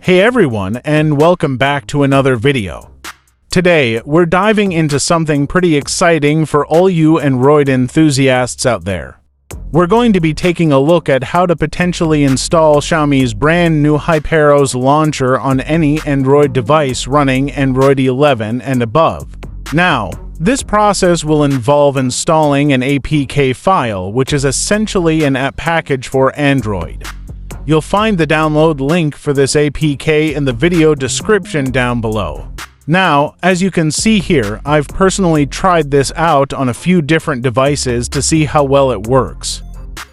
Hey everyone, and welcome back to another video. Today, we're diving into something pretty exciting for all you Android enthusiasts out there. We're going to be taking a look at how to potentially install Xiaomi's brand new HyperOS launcher on any Android device running Android 11 and above. Now, this process will involve installing an APK file, which is essentially an app package for Android. You'll find the download link for this APK in the video description down below. Now, as you can see here, I've personally tried this out on a few different devices to see how well it works.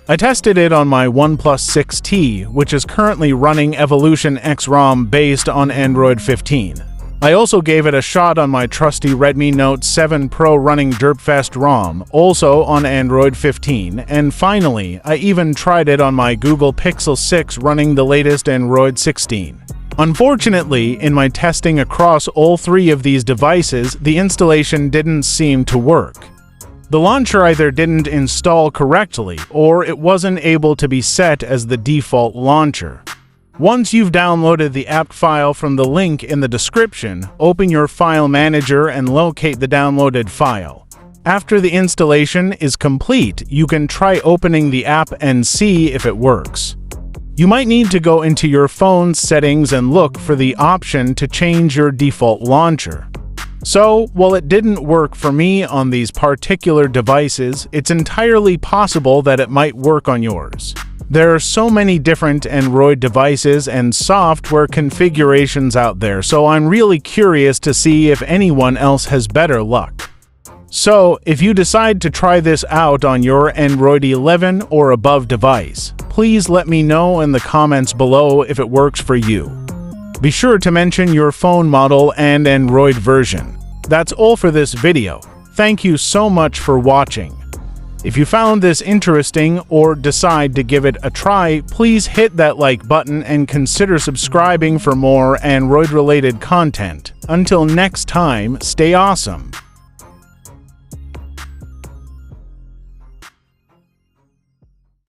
I tested it on my OnePlus 6T, which is currently running Evolution X ROM based on Android 15. I also gave it a shot on my trusty Redmi Note 7 Pro running Derpfest ROM, also on Android 15, and finally, I even tried it on my Google Pixel 6 running the latest Android 16. Unfortunately, in my testing across all three of these devices, the installation didn't seem to work. The launcher either didn't install correctly, or it wasn't able to be set as the default launcher. Once you've downloaded the app file from the link in the description, open your file manager and locate the downloaded file. After the installation is complete, you can try opening the app and see if it works. You might need to go into your phone's settings and look for the option to change your default launcher. So, while it didn't work for me on these particular devices, it's entirely possible that it might work on yours. There are so many different Android devices and software configurations out there, so I'm really curious to see if anyone else has better luck. So, if you decide to try this out on your Android 11 or above device, please let me know in the comments below if it works for you. Be sure to mention your phone model and Android version. That's all for this video. Thank you so much for watching. If you found this interesting or decide to give it a try, please hit that like button and consider subscribing for more Android-related content. Until next time, stay awesome.